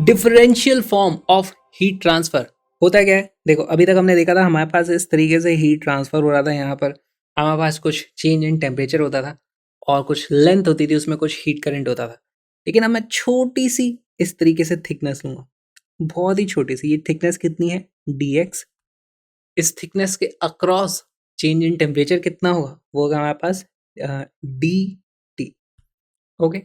Differential form of heat transfer होता क्या है? देखो, अभी तक हमने देखा था हमारे पास इस तरीके से हीट ट्रांसफर हो रहा था। यहाँ पर हमारे पास कुछ चेंज इन टेम्परेचर होता था और कुछ लेंथ होती थी, उसमें कुछ हीट करंट होता था। लेकिन अब मैं छोटी सी इस तरीके से थिकनेस लूंगा, बहुत ही छोटी सी। ये थिकनेस कितनी है? dx। इस थिकनेस के अक्रॉस चेंज इन टेम्परेचर कितना होगा? वो होगा हमारे पास dt। ओके,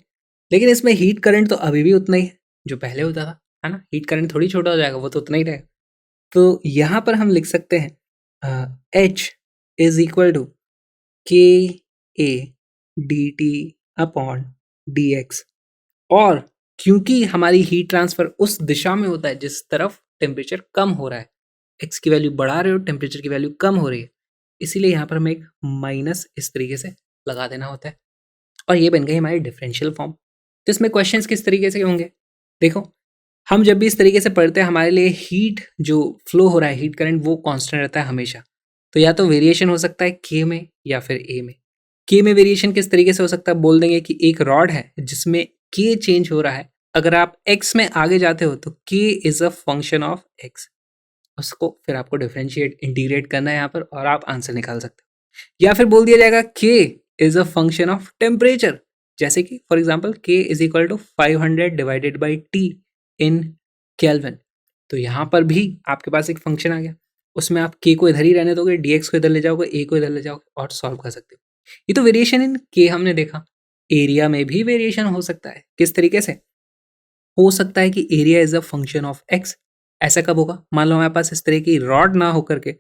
लेकिन इसमें हीट करंट तो अभी भी उतना ही है जो पहले होता था, है ना? हीट करंट थोड़ी छोटा हो जाएगा, वो तो उतना ही रहेगा। तो यहाँ पर हम लिख सकते हैं H इज इक्वल टू के A D T upon D x. और क्योंकि हमारी हीट ट्रांसफर उस दिशा में होता है जिस तरफ टेम्परेचर कम हो रहा है, एक्स की वैल्यू बढ़ा रहे हो, टेम्परेचर की वैल्यू कम हो रही है, इसीलिए यहाँ पर हमें एक माइनस इस तरीके से लगा देना होता है और ये बन गई हमारी डिफरेंशियल फॉर्म। तो इसमें क्वेश्चंस किस तरीके से होंगे? देखो, हम जब भी इस तरीके से पढ़ते हैं, हमारे लिए हीट जो फ्लो हो रहा है, हीट करंट, वो कांस्टेंट रहता है हमेशा। तो या तो वेरिएशन हो सकता है के में या फिर ए में। के में वेरिएशन किस तरीके से हो सकता है? बोल देंगे कि एक रॉड है जिसमें के चेंज हो रहा है। अगर आप एक्स में आगे जाते हो तो के is a function of x. उसको फिर आपको डिफरेंशिएट इंटीग्रेट करना है यहाँ पर और आप आंसर निकाल सकते हो। या फिर बोल दिया जाएगा k is a function of temperature, जैसे कि for example k is equal to 500 divided by t in kelvin. तो यहाँ पर भी आपके पास एक फंक्शन आ गया, उसमें आप के को इधर ही रहने दोगे, dx को इधर ले जाओगे, ए को इधर ले जाओगे और सॉल्व कर सकते हो। ये तो वेरिएशन इन के हमने देखा। एरिया में भी वेरिएशन हो सकता है। किस तरीके से हो सकता है? कि area is a function of x. ऐसा कब होगा? मान लो हमारे पास इस तरह की रॉड ना होकर के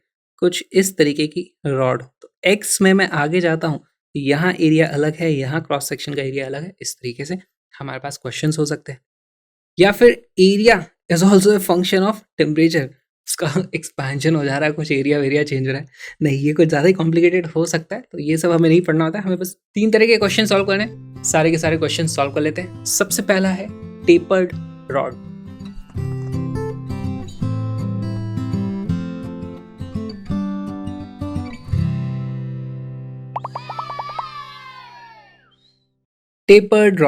कुछ इस तरीके की रॉड हो, तो एक्स में मैं आगे जाता हूँ, यहाँ एरिया अलग है, यहाँ क्रॉस सेक्शन का एरिया अलग है। इस तरीके से हमारे पास क्वेश्चन हो सकते हैं। या फिर area is also a function of temperature. उसका एक्सपेंशन हो जा रहा है, कुछ एरिया वेरिया चेंज हो रहा है। नहीं, ये कुछ ज़्यादा ही कॉम्प्लिकेटेड हो सकता है, तो ये सब हमें नहीं पढ़ना होता है। हमें बस 3 तरह के क्वेश्चन सॉल्व करने हैं। सारे के सारे क्वेश्चन सॉल्व कर लेते हैं। सबसे पहला है टेपर्ड रॉड। टेपर्ड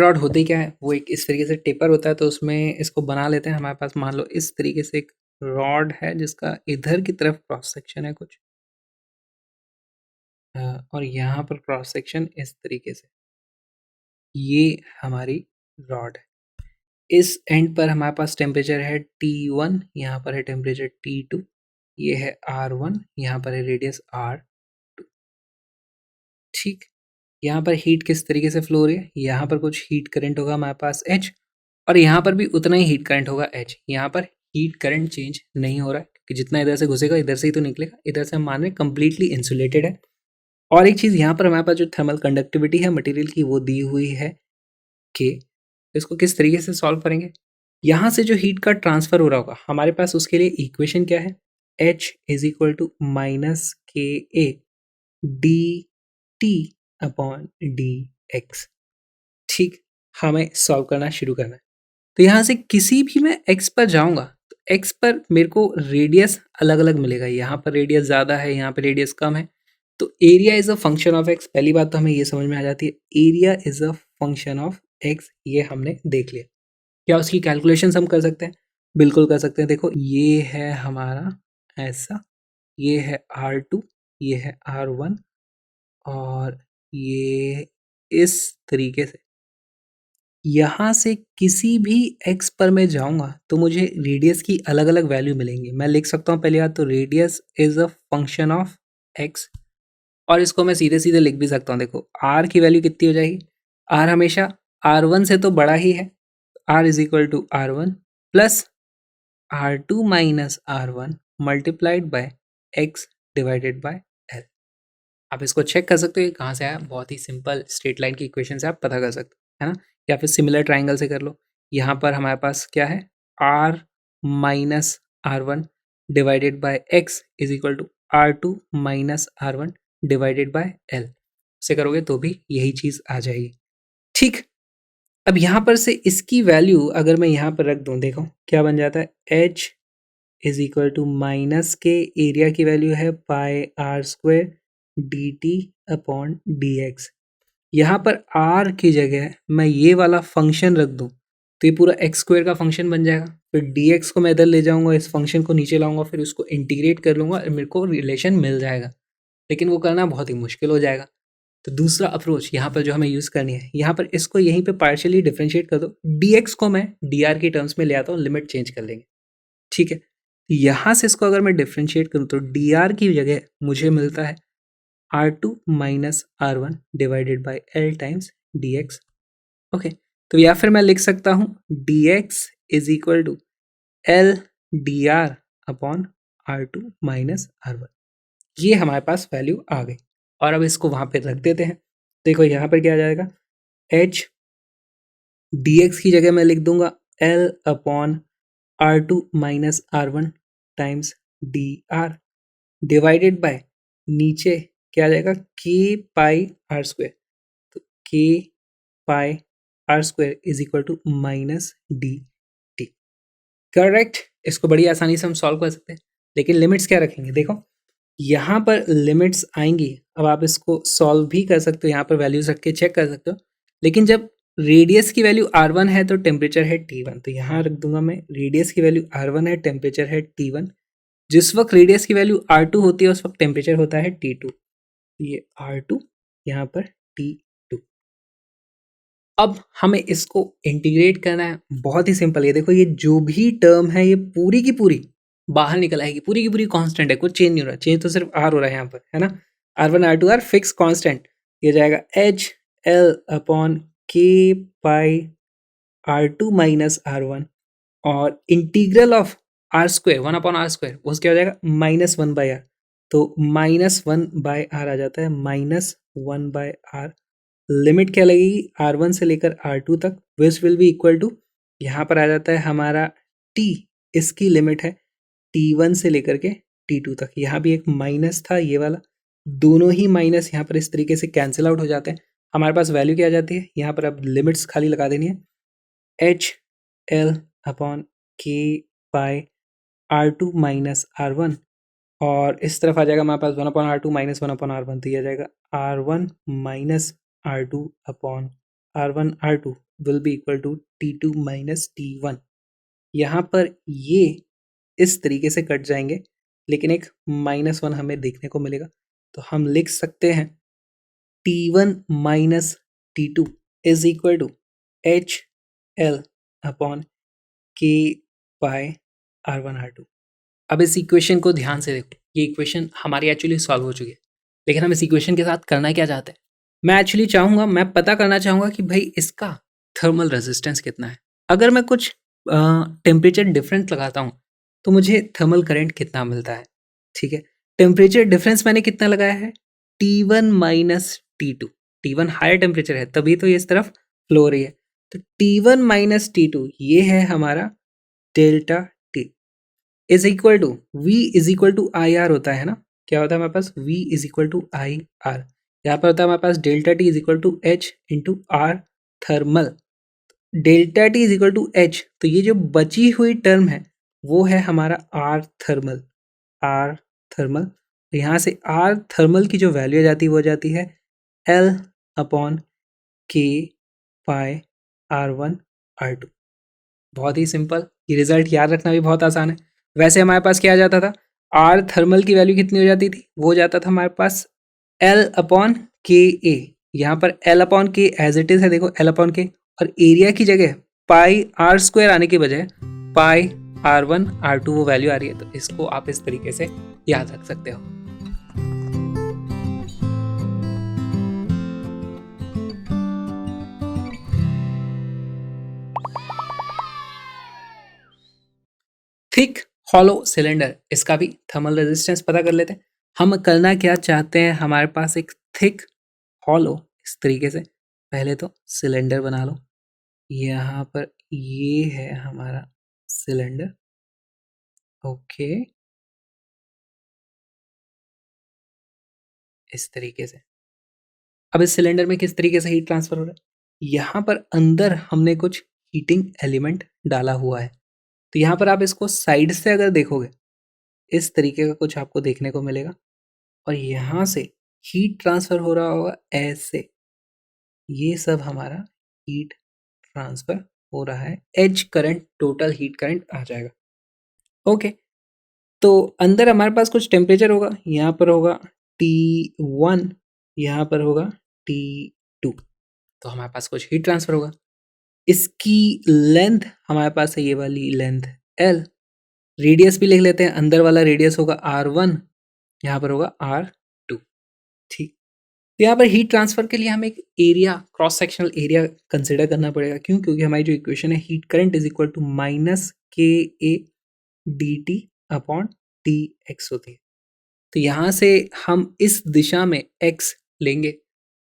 रॉड होती क्या है? वो एक इस तरीके से टेपर होता है, तो उसमें इसको बना लेते हैं। हमारे पास मान लो इस तरीके से एक रॉड है जिसका इधर की तरफ क्रॉस सेक्शन है कुछ, और यहाँ पर क्रॉस सेक्शन इस तरीके से। ये हमारी रॉड है। इस एंड पर हमारे पास टेम्परेचर है T1, यहाँ पर है टेम्परेचर T2, ये है R1, यहाँ पर है रेडियस R2। ठीक, यहाँ पर हीट किस तरीके से फ्लो हो रही है? यहाँ पर कुछ हीट करंट होगा हमारे पास H, और यहाँ पर भी उतना ही हीट करंट होगा H। यहाँ पर हीट करंट चेंज नहीं हो रहा है क्योंकि जितना इधर से घुसेगा इधर से ही तो निकलेगा। इधर से हम मान रहे हैं कंप्लीटली इंसुलेटेड है। और एक चीज़, यहाँ पर हमारे पास जो थर्मल कंडक्टिविटी है मटेरियल की, वो दी हुई है के। इसको किस तरीके से सॉल्व करेंगे? यहाँ से जो हीट का ट्रांसफर हो रहा होगा हमारे पास, उसके लिए इक्वेशन क्या है? H is equal to minus के A D T upon D X. ठीक, हमें सॉल्व करना शुरू करना है। तो यहाँ से किसी भी मैं x पर जाऊंगा तो x पर मेरे को रेडियस अलग अलग मिलेगा। यहाँ पर रेडियस ज़्यादा है, यहाँ पर रेडियस कम है। तो area is a function of x। पहली बात तो हमें ये समझ में आ जाती है, area is a function of x। ये हमने देख लिया। क्या उसकी कैलकुलेशन हम कर सकते हैं? बिल्कुल कर सकते हैं। देखो, ये है हमारा ऐसा, ये है R2, ये है R1, और ये इस तरीके से। यहाँ से किसी भी x पर मैं जाऊँगा तो मुझे रेडियस की अलग अलग वैल्यू मिलेंगी। मैं लिख सकता हूँ पहली बात तो, radius is a function of x। और इसको मैं सीधे सीधे लिख भी सकता हूँ। देखो, r की वैल्यू कितनी हो जाएगी? r हमेशा r1 से तो बड़ा ही है, r is equal to R1 plus R2 minus R1 multiplied by x divided by l। आप इसको चेक कर सकते हो, ये कहाँ से आया? बहुत ही सिंपल स्ट्रेट लाइन की इक्वेशन से आप पता कर सकते हो, है ना? या फिर सिमिलर ट्राइंगल से कर लो। यहाँ पर हमारे पास क्या है? r minus R1 divided by x is equal to R2 minus R1 divided by l से करोगे तो भी यही चीज़ आ जाएगी। ठीक, अब यहाँ पर से इसकी वैल्यू अगर मैं यहाँ पर रख दूँ, देखो क्या बन जाता है? h is equal to minus K area की वैल्यू है pi R square D T upon D X. यहाँ पर r की जगह मैं ये वाला फंक्शन रख दूँ तो ये पूरा एक्स स्क्वायर का फंक्शन बन जाएगा। फिर डी एक्स को मैं इधर ले जाऊंगा, इस फंक्शन को नीचे लाऊंगा, फिर उसको इंटीग्रेट कर लूंगा और मेरे को रिलेशन मिल जाएगा। लेकिन वो करना बहुत ही मुश्किल हो जाएगा। तो दूसरा अप्रोच यहाँ पर जो हमें यूज़ करनी है, यहाँ पर इसको यहीं पे पार्शियली डिफरेंशिएट कर दो। डी एक्स को मैं डी आर के टर्म्स में ले आता हूँ, लिमिट चेंज कर लेंगे, ठीक है। यहाँ से इसको अगर मैं डिफरेंशिएट करूँ तो डी आर की जगह मुझे मिलता है r two minus are one divided by l times d x. Okay, तो या फिर मैं लिख सकता हूँ d x is equal to l d r upon are two minus are one. ये हमारे पास वैल्यू आ गई और अब इसको वहाँ पे रख देते हैं। देखो यहाँ पर क्या आ जाएगा, एच डी एक्स की जगह मैं लिख दूंगा l upon are two minus are one times d r divided by नीचे क्या आ जाएगा के पाई आर स्क्वायर। तो K pi R square is equal to minus D T. Correct, इसको बड़ी आसानी से हम सॉल्व कर सकते हैं। लेकिन लिमिट्स क्या रखेंगे, देखो यहाँ पर लिमिट्स आएंगी। अब आप इसको सॉल्व भी कर सकते हो, यहाँ पर वैल्यूज रख के चेक कर सकते हो। लेकिन जब रेडियस की वैल्यू R1 है तो टेम्परेचर है T1, तो यहाँ रख दूंगा मैं रेडियस की वैल्यू R1 है, टेम्परेचर है T1। जिस वक्त रेडियस की वैल्यू R2 होती है उस वक्त टेम्परेचर होता है T2। ये R2 यहाँ पर T2। अब हमें इसको इंटीग्रेट करना है, बहुत ही सिंपल है। देखो ये जो भी टर्म है ये पूरी की पूरी बाहर निकल आएगी, पूरी की पूरी कांस्टेंट है, कुछ चेंज नहीं हो रहा। चेंज तो सिर्फ आर हो रहा है यहाँ पर, है ना। R1 R2 are fix constant. ये जाएगा H L upon K pi R two minus are one और integral of R square one upon are square, वो क्या हो जाएगा माइनस वन बाई आर। तो माइनस वन बाय आर आ जाता है, minus one by R. Limit क्या लगेगी R1 से लेकर R2 तक, which will be equal to, यहाँ पर आ जाता है हमारा T, इसकी लिमिट है T1 से लेकर के T2 तक। यहाँ भी एक माइनस था ये वाला, दोनों ही माइनस यहाँ पर इस तरीके से कैंसिल आउट हो जाते हैं। हमारे पास वैल्यू क्या आ जाती है, यहाँ पर अब लिमिट्स खाली लगा देनी है, H L upon K by R two minus are one और इस तरफ आ जाएगा हमारे पास one upon are two minus one upon R one. तो ये आ जाएगा R one minus R two upon R one R two will be equal to T two minus T one. यहाँ पर ये इस तरीके से कट जाएंगे, लेकिन एक माइनस वन हमें देखने को मिलेगा। तो हम लिख सकते हैं T one minus T two is equal to H L upon K by R one R two. अब इस इक्वेशन को ध्यान से देखो, ये इक्वेशन हमारी एक्चुअली सॉल्व हो चुकी है, लेकिन हम इस इक्वेशन के साथ करना क्या चाहते हैं। मैं एक्चुअली चाहूँगा, मैं पता करना चाहूँगा कि भाई इसका थर्मल रेजिस्टेंस कितना है। अगर मैं कुछ टेम्परेचर डिफरेंस लगाता हूँ तो मुझे थर्मल करंट कितना मिलता है, ठीक है। टेम्परेचर डिफरेंस मैंने कितना लगाया है, T1 minus T2। T1 higher temperature है तभी तो ये इस तरफ फ्लो हो रही है। तो T1 माइनस T2 ये है हमारा delta T is equal to V is equal to I R होता है ना। क्या होता है हमारे पास, V is equal to I R. यहाँ पर होता है हमारे पास delta T is equal to H into R thermal. Delta T is equal to H, तो ये जो बची हुई टर्म है वो है हमारा आर थर्मल। आर थर्मल, तो यहाँ से आर थर्मल की जो वैल्यू आ जाती है वो जाती है L upon K pi are one R to. बहुत ही सिंपल, ये रिजल्ट याद रखना भी बहुत आसान है। वैसे हमारे पास क्या आ जाता था, आर थर्मल की वैल्यू कितनी हो जाती थी, वो हो जाता था हमारे पास एल अपॉन के ए। यहाँ पर एल अपॉन के एज इट इज है, देखो एल अपॉन के, और एरिया की जगह पाई आर स्क्वायर आने की बजाय पाई आर वन आर टू वो वैल्यू आ रही है। तो इसको आप इस तरीके से याद रख सकते हो। थिक हॉलो सिलेंडर, इसका भी थर्मल रेजिस्टेंस पता कर लेते हैं। हम करना क्या चाहते हैं, हमारे पास एक थिक हॉलो इस तरीके से, पहले तो सिलेंडर बना लो। यहाँ पर ये है हमारा सिलेंडर, ओके, इस तरीके से। अब इस सिलेंडर में किस तरीके से हीट ट्रांसफर हो रहा है, यहाँ पर अंदर हमने कुछ हीटिंग एलिमेंट डाला हुआ है। तो यहाँ पर आप इसको साइड से अगर देखोगे इस तरीके का कुछ आपको देखने को मिलेगा, और यहाँ से हीट ट्रांसफर हो रहा होगा ऐसे। ये सब हमारा हीट ट्रांसफर हो रहा है H current, total heat current आ जाएगा। ओके, तो अंदर हमारे पास कुछ टेम्परेचर होगा, यहाँ पर होगा T1, यहाँ पर होगा T2, तो हमारे पास कुछ हीट ट्रांसफर होगा। इसकी लेंथ हमारे पास है ये वाली लेंथ L, रेडियस भी लिख लेते हैं, अंदर वाला रेडियस होगा R1, यहाँ पर होगा R2। ठीक, तो यहाँ पर हीट ट्रांसफर के लिए हमें एक area, cross sectional area consider करना पड़ेगा। क्यों? क्योंकि हमारी जो इक्वेशन है heat current is equal to minus के A D T upon T X होती है। तो यहाँ से हम इस दिशा में x लेंगे,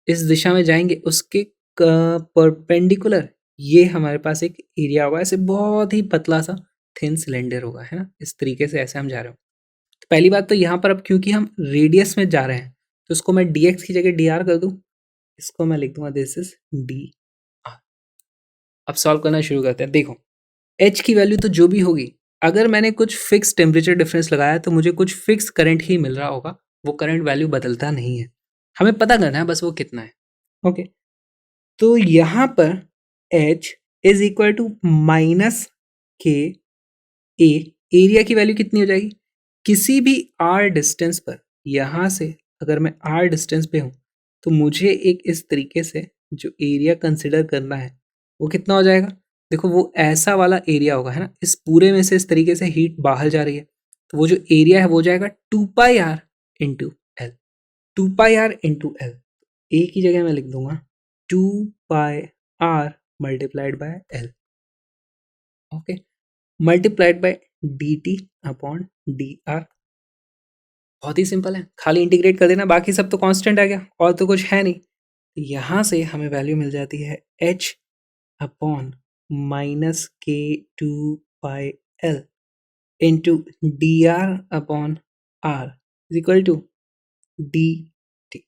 इस दिशा में जाएंगे, उसके परपेंडिकुलर ये हमारे पास एक एरिया होगा, ऐसे बहुत ही पतला सा थिन सिलेंडर होगा, है ना, इस तरीके से ऐसे हम जा रहे हो। तो पहली बात तो यहाँ पर अब क्योंकि हम रेडियस में जा रहे हैं तो इसको मैं dx की जगह dr कर दूं, इसको मैं लिख दूंगा दिस इज dr। अब सॉल्व करना शुरू करते हैं। देखो h की वैल्यू तो जो भी होगी, अगर मैंने कुछ फिक्स टेम्परेचर डिफरेंस लगाया तो मुझे कुछ फिक्स करंट ही मिल रहा होगा, वो करंट वैल्यू बदलता नहीं है, हमें पता करना है बस वो कितना है। ओके, तो यहाँ पर h is equal to minus के ए, एरिया की वैल्यू कितनी हो जाएगी, किसी भी r डिस्टेंस पर, यहाँ से अगर मैं r डिस्टेंस पे हूँ तो मुझे एक इस तरीके से जो एरिया कंसिडर करना है वो कितना हो जाएगा। देखो वो ऐसा वाला एरिया होगा, है ना, इस पूरे में से इस तरीके से हीट बाहर जा रही है, तो वो जो एरिया है वो जाएगा 2πr into L, 2πr into L. A की जगह मैं लिख दूंगा 2πr multiplied by L, okay, multiplied by D T upon D R. बहुत ही सिंपल है, खाली इंटीग्रेट कर देना, बाकी सब तो कांस्टेंट आ गया और तो कुछ है नहीं। यहाँ से हमें वैल्यू मिल जाती है h upon minus k 2πl into d r upon r is equal to d t.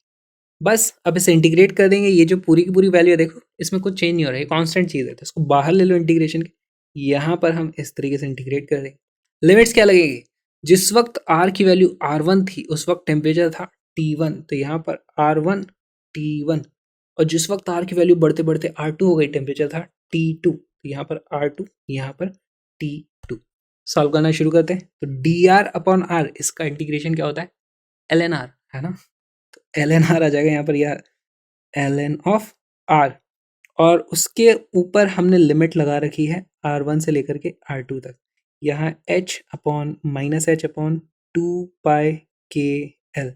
बस अब इसे इंटीग्रेट कर देंगे, ये जो पूरी की पूरी वैल्यू है देखो इसमें कुछ चेंज नहीं हो रहा है, कांस्टेंट चीज़ है, तो इसको बाहर ले लो इंटीग्रेशन के, यहाँ पर हम इस तरीके से इंटीग्रेट कर देंगे। लिमिट्स क्या लगेगी, जिस वक्त r की वैल्यू R1 थी उस वक्त टेम्परेचर था T1, तो यहाँ पर R1 T1, और जिस वक्त r की वैल्यू बढ़ते बढ़ते R2 हो गई, टेम्परेचर था T2, तो यहाँ पर R2, यहाँ पर T2। सॉल्व करना शुरू करते हैं, तो dr अपॉन r, इसका इंटीग्रेशन क्या होता है ln r, है ना, तो ln r आ जाएगा यहाँ पर, यार ln ऑफ r, और उसके ऊपर हमने लिमिट लगा रखी है R1 से लेकर के R2 तक, यहाँ h upon minus h upon 2πkl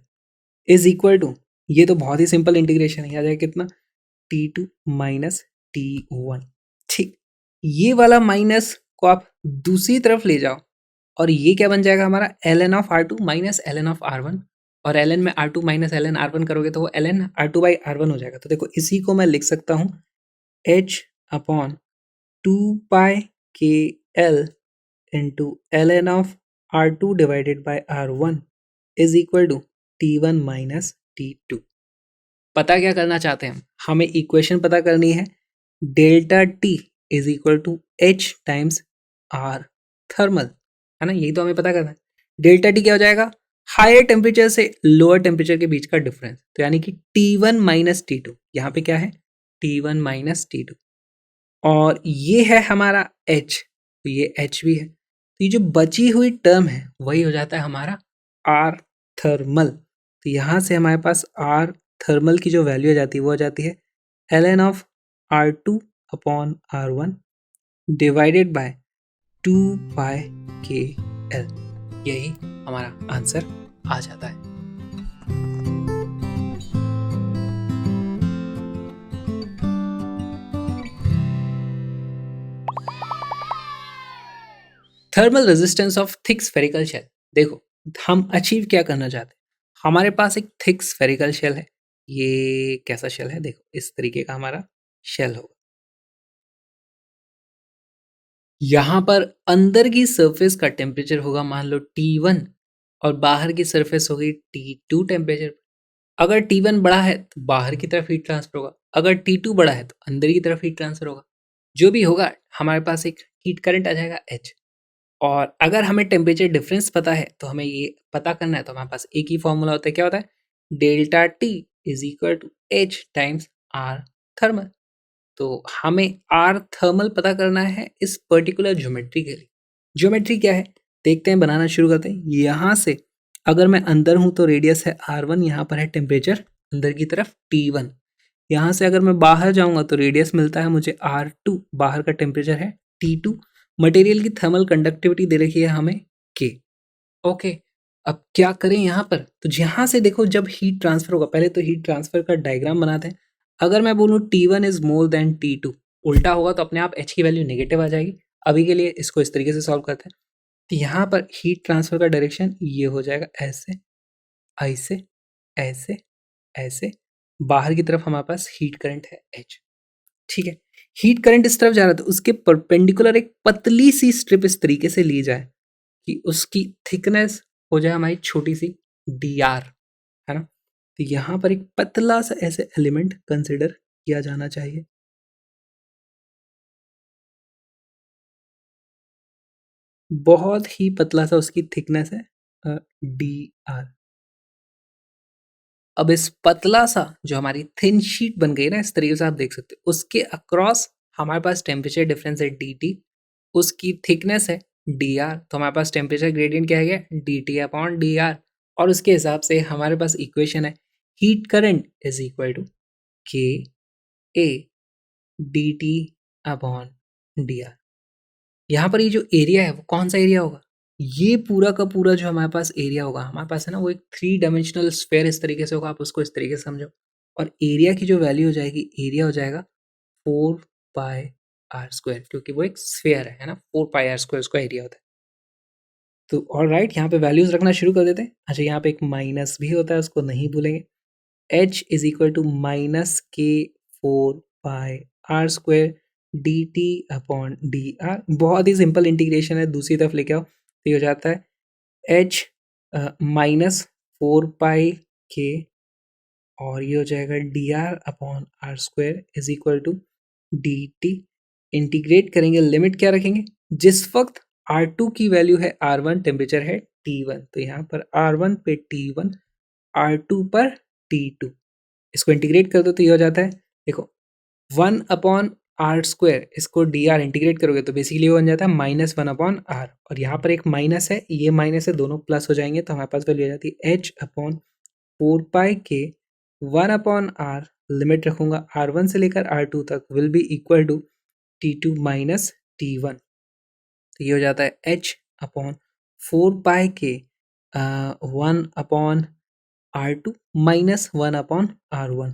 is equal to, ये तो बहुत ही सिंपल इंटीग्रेशन है, आ जाएगा कितना T2 माइनस T1। ठीक, ये वाला माइनस को आप दूसरी तरफ ले जाओ और ये क्या बन जाएगा हमारा ln of R2 minus ln of R1, और ln में R2 माइनस ln R1 करोगे तो वो ln R2 बाई R1 हो जाएगा। तो देखो इसी को मैं लिख सकता हूँ h upon 2πkl into ln of R2 divided by R1 is equal to T1 minus T2। पता क्या करना चाहते हैं हमें इक्वेशन पता करनी है delta T is equal to H times are thermal, है ना, यही तो हमें पता करना है। डेल्टा टी क्या हो जाएगा, हायर टेम्परेचर से लोअर टेम्परेचर के बीच का डिफरेंस, तो यानी कि T1 माइनस T2, यहाँ पे क्या है T1 माइनस T2, और ये है हमारा H, तो ये H भी है, तो ये जो बची हुई टर्म है वही हो जाता है हमारा R थर्मल। तो यहाँ से हमारे पास R थर्मल की जो वैल्यू आ जाती है वो आ जाती है ln of R2 upon R1 divided by 2πkl, यही हमारा आंसर आ जाता है। Thermal resistance of thick spherical shell. देखो हम अचीव क्या करना चाहते हैं, हमारे पास एक थिक स्फेरिकल शेल है, ये कैसा शेल है, देखो इस तरीके का हमारा शेल होगा, यहाँ पर अंदर की सरफेस का टेम्परेचर होगा मान लो T1 और बाहर की सरफेस होगी T2 टेम्परेचर। अगर T1 बड़ा है तो बाहर की तरफ हीट ट्रांसफर होगा, अगर T2 बड़ा है तो अंदर की तरफ हीट ट्रांसफर होगा, जो भी होगा हमारे पास एक हीट करंट आ जाएगा H। और अगर हमें टेम्परेचर डिफरेंस पता है तो हमें ये पता करना है, तो हमारे पास एक ही फॉर्मूला होता है, क्या होता है delta T is equal to H times are thermal. तो हमें आर थर्मल पता करना है इस पर्टिकुलर ज्योमेट्री के लिए। ज्योमेट्री क्या है देखते हैं, बनाना शुरू करते हैं। यहाँ से अगर मैं अंदर हूँ तो रेडियस है R1, यहाँ पर है टेम्परेचर अंदर की तरफ T1। यहाँ से अगर मैं बाहर जाऊँगा तो रेडियस मिलता है मुझे R2, बाहर का टेम्परेचर है T2। मटेरियल की थर्मल कंडक्टिविटी दे रखी है हमें K। ओके, अब क्या करें यहाँ पर, तो यहाँ से देखो जब हीट ट्रांसफर होगा, पहले तो हीट ट्रांसफर का डायग्राम बनाते हैं। अगर मैं बोलूँ T1 is more than T2, उल्टा होगा तो अपने आप H की वैल्यू नेगेटिव आ जाएगी। अभी के लिए इसको इस तरीके से सॉल्व करते हैं। तो यहाँ पर हीट ट्रांसफर का डायरेक्शन ये हो जाएगा ऐसे, ऐसे, ऐसे, ऐसे। बाहर की तरफ हमारे पास हीट करंट है H। ठीक है, हीट करंट इस तरफ जा रहा है तो उसके परपेंडिकुलर एक पतली सी स्ट्रिप इस तरीके से ली जाए कि उसकी थिकनेस हो जाए हमारी छोटी सी dr, है ना। तो यहाँ पर एक पतला सा ऐसे एलिमेंट कंसिडर किया जाना चाहिए। बहुत ही पतला सा उसकी थिकनेस है dr। अब इस पतला सा जो हमारी थिन शीट बन गई ना, इस तरीके से आप देख सकते हो, उसके अक्रॉस हमारे पास टेम्परेचर डिफरेंस है dt, उसकी थिकनेस है dr। तो हमारे पास टेम्परेचर ग्रेडियंट क्या है, dt अपॉन dr। और उसके हिसाब से हमारे पास इक्वेशन है heat current is equal to k a dt upon dr। यहाँ पर ये जो एरिया है वो कौन सा एरिया होगा, ये पूरा का पूरा जो हमारे पास एरिया होगा, हमारे पास है ना वो एक 3 डायमेंशनल स्फेयर इस तरीके से होगा, आप उसको इस तरीके से समझो। और एरिया की जो वैल्यू हो जाएगी, एरिया हो जाएगा 4 पाई आर स्क्वायर, क्योंकि वो एक स्फेयर है ना, 4 पाई आर स्क्वायर उसका एरिया होता है। तो ऑल राइट, यहाँ पे वैल्यूज रखना शुरू कर देते हैं। अच्छा, यहाँ पे एक माइनस भी होता है, उसको नहीं भूलेंगे। h is equal to minus K 4 pi R square D T upon D R. बहुत ही सिंपल इंटीग्रेशन है, दूसरी तरफ लेके आओ तो ये हो जाता है h माइनस 4 पाई के, और ये हो जाएगा d r upon are square is equal to d t. Integrate करेंगे, लिमिट क्या रखेंगे, जिस वक्त R2 की वैल्यू है R1, टेम्परेचर है T1, तो यहाँ पर R1 पे T1, R2 पर T2। इसको इंटीग्रेट कर दो तो ये हो जाता है, देखो 1 अपॉन आर स्क्वायर, इसको डी आर इंटीग्रेट करोगे तो बेसिकली वो बन जाता है माइनस 1 अपॉन आर। और यहाँ पर एक माइनस है, ये माइनस है, दोनों प्लस हो जाएंगे तो हमारे पास वैल्यू आ जाती है h अपॉन 4 पाई के 1 अपॉन आर, लिमिट रखूंगा R1 से लेकर R2 तक, will be equal to T2 minus T1। तो ये हो जाता है h अपॉन 4 पाई के 1 upon R2 minus 1 upon R1।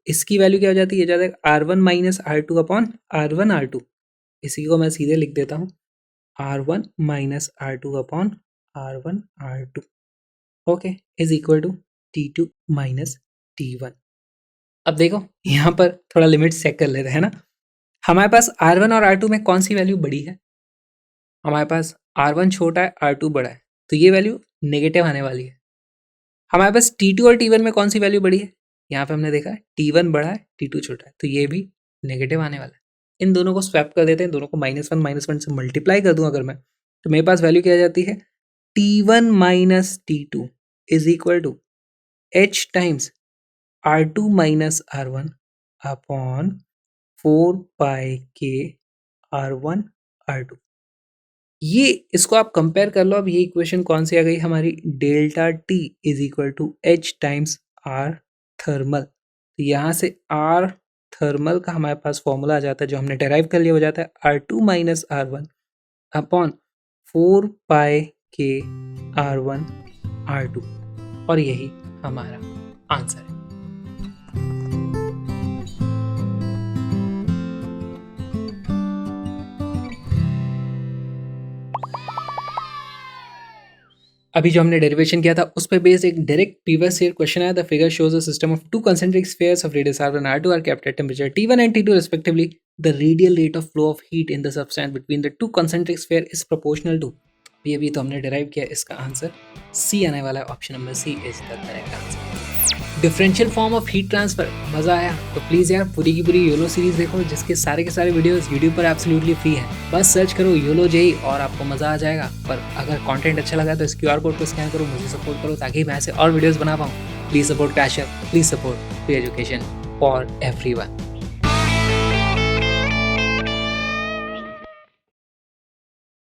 इसकी वैल्यू क्या हो जाती है, ये जाता है R1 minus R2 upon R1 R2। इसी को मैं सीधे लिख देता हूँ R1 minus R2 upon R1 R2, okay, is equal to T2 minus T1। अब देखो यहाँ पर थोड़ा लिमिट चेक कर लेते हैं ना। हमारे पास R1 और R2 में कौन सी वैल्यू बड़ी है, हमारे पास R1 छोटा है, R2 बड़ा है, तो ये वैल्यू नेगेटिव आने वाली है। हमारे पास T2 और T1 में कौन सी वैल्यू बड़ी है, यहाँ पे हमने देखा है T1 बड़ा है, T2 छोटा है, तो ये भी नेगेटिव आने वाला है। इन दोनों को स्वैप कर देते हैं, दोनों को -1 से मल्टीप्लाई कर दूं अगर मैं, तो मेरे पास वैल्यू क्या आ जाती है, T1 minus T2 is equal to H times R2 minus R1 upon 4 pi के R1 R2। ये इसको आप कंपेयर कर लो। अब ये इक्वेशन कौन सी आ गई हमारी, delta T is equal to H times are thermal. तो यहाँ से आर थर्मल का हमारे पास फॉर्मूला आ जाता है, जो हमने डेराइव कर लिया, हो जाता है R2 minus R1 upon 4 pi के R1 R2, और यही हमारा आंसर है। अभी जो हमने डेरिवेशन किया था उस पे बेस्ड एक डायरेक्ट प्रीवियस ईयर क्वेश्चन आया। The figure shows a system of two concentric spheres of radius R1 R2 are kept at temperature T1 and T2 respectively. The radial rate of flow of heat in the substance between the two concentric sphere is proportional to. ये भी तो हमने derive किया, इसका answer C आने वाला है, option number C is the correct answer. Differential form of heat transfer, मजा आया तो प्लीज यार पूरी की पूरी योलो सीरीज देखो, जिसके सारे के सारे वीडियोस यूट्यूब पर एब्सोल्युटली फ्री हैं। बस सर्च करो योलो जेई और आपको मजा आ जाएगा। पर अगर कंटेंट अच्छा लगा तो इस QR कोड को स्कैन करो, मुझे सपोर्ट करो ताकि मैं ऐसे और वीडियोस बना पाऊँ। Please support crasher, please support free education for everyone.